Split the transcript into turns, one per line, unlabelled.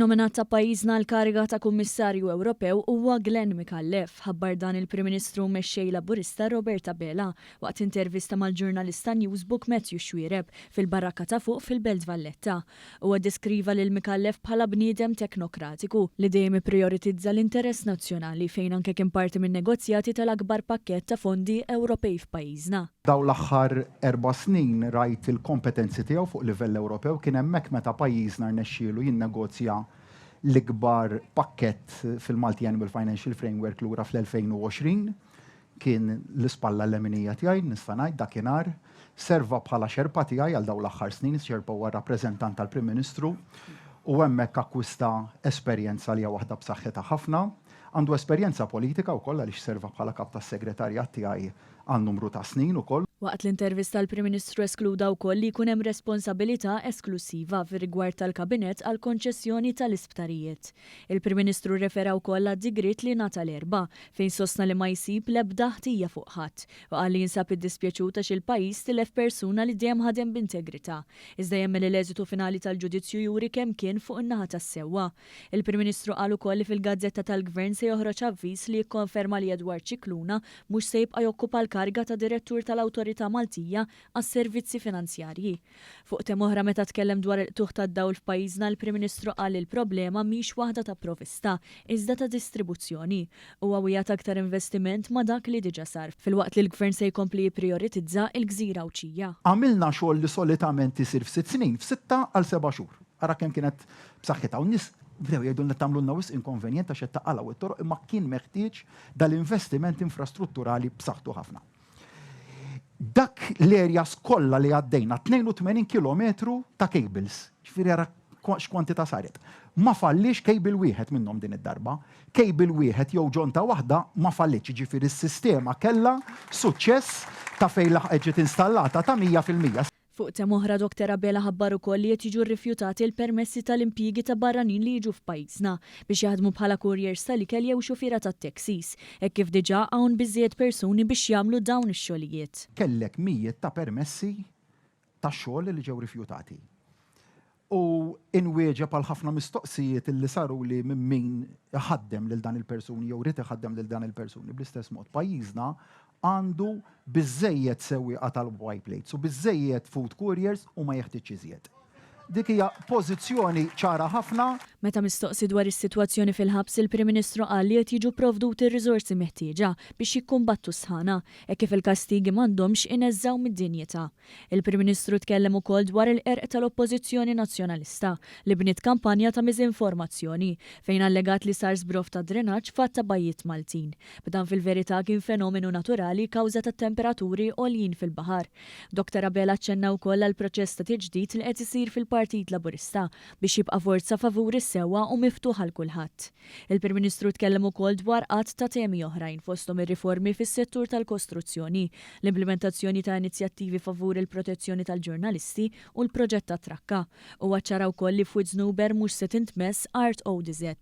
In-nominat ta' pajjiżna l-kariga ta' Kummissarju Ewropew huwa Glenn Mikallef, ħabbar dan il-Prim Ministru mexxej Laburista Roberta Bela waqt intervista mal-ġurnalista Newsbook Matthew Xwiereb fil-Baraka ta' fuq fil-Belt Valletta. Huwa deskriva lil Mikallef bħala bniedem teknokratiku li dejjem ipprioritizza l-interess nazzjonali fejn anke kien parti minn negozjati tal-akbar pakkett ta' fondi Ewropej f'pajjiżna.
Daw l-aħħar 4 snin rajt il-kompetenzi tiegħu fuq livell Ewropew kien hemmhekk meta pajjiżna rnexxielu jinnegozja l-ikbar pakkett fil-Multi Annual Financial Framework lura fl-2020 kien l-ispalla l-eminija tiegħi nista' ngħid dakinhar serva bħala xerpa tiegħi għal dawn l-aħħar snin, xerpa huwa rappreżentant tal-Prim Ministru u hemmhekk akkwista esperjenza li hija waħda b'saħħitha ħafna. Għandu esperjenza politika wkoll għaliex serva bħala kap tas-segretarjat tiegħi għal numru ta' snin ukoll.
Waqt l-intervista l-Prim Ministru eskluda wkoll li jkun hemm responsabilità esklusiva fir-rigward tal-Kabinett għal konċessjoni tal-isptarijiet. Il-Prim Ministru refera wkoll għad-digrit li ngħata l-erba' fejn sostna li ma jsib l-ebda ħtija fuq ħadd u qal li jinsab iddispjaċut għax il-pajjiż tilef persuna li dejjem ħadem b'integrità. Iżda jemmel l-eżitu finali tal-ġudizzju juri kemm kien fuq in-naħa tas-sewwa. Il-Prim Ministru qal ukoll li fil-Gazzetta tal-Gvern se joħroġ avviż li jikkonferma li Edward Cicluna mhux se jibqa' jokkupa l-kariga ta' direttur tal-Awtorità Maltija għas-servizzi finanzjarji. Fuq tem oħra meta tkellem dwar il-tuħ tad-dawl f'pajjiżna l-Prim Ministru qal il-problema mhix waħda ta' provista, iżda ta' distribuzzjoni. Huwa wieħed aktar investiment ma' dak li diġà sar filwaqt li l-Gvern se jkompli jipprioritizza l-Gżira Awċija.
Għamilna xogħol li solitament isir f'6 snin, f'6 għal 7 xhur. Ara kemm kienet b'saħħitha u nies bdew jgħidu li tagħmlulna wisq inkonvenjent għax qed taqalgħu it-toroq imma kien meħtieġ dal-investiment infrastrutturali b'saħħtu ħafna. Dak l-areas kollha li għaddejna 82 kilometru ta' cables, ġifieri ara x'kwantità saret. Ma fallix cable wieħed minnhom din id-darba, cable wieħed jew ġonta waħda ma fallitx, ġifieri s-sistema kellha suċċess ta' fejn ġiet installata ta' 100%.
Fuq tem oħra Dr. Bela ħabbar ukoll li qed jiġu rrifjutati l-permessi tal-impjiegi ta' barranin li jiġu f'pajjiżna biex jaħdmu bħala couriers tal-ikel jew xufiera tat-taxis, hekk kif diġà hawn biżżejjed persuni biex jagħmlu dawn ix-xogħlijiet.
Kellek mijiet ta' permessi tax-xogħol li ġew rifjutati. U inwieġeb għal ħafna mistoqsijiet li saru li minn min ħaddem lil dan il-persuni jew rid iħaddem lil dan il-persuni bl-istess mod. Pajjiżna għandu biżżejjed sewwieqa tal-white plates u biżżejjed food couriers u ma jeħtieġ iżjed. Dik hija pożizzjoni ċara ħafna.
Meta mistoqsi dwar is-sitwazzjoni fil-ħabs il-Prim Ministru qal li qed jiġu provduti r-riżorsi meħtieġa biex jikkumbattu sħana hekk kif il-kastigi m'għandhomx ineżżaw mid-dinjità. Il-Prim Ministru tkellem ukoll dwar il-qerq tal-Oppożizzjoni Nazzjonalista li bniet kampanja ta' miżinformazzjoni fejn allegat li sar żbrof ta' drenaġġ fatt ta' bajjiet Maltin. B'dan fil-verità kien fenomenu naturali kawża tat-temperaturi għoljin fil-baħar. Dr. Bela ċċenna wkoll għall proċess ta' tiġdid li qed isir fil-Partit Laburista biex jibqa' forza favur is-sewwa u miftuħ għal kulħadd. Il-Prim Ministru tkellem ukoll dwar qatt ta' temi oħrajn fosthom ir-riformi fis-settur tal-kostruzzjoni, l-implementazzjoni ta' inizjattivi favur il-protezzjoni tal-ġurnalisti u l-proġett ta' Trakka. U ċara wkoll li f'Wied Żnuber mhux se tintmess Art ODZ.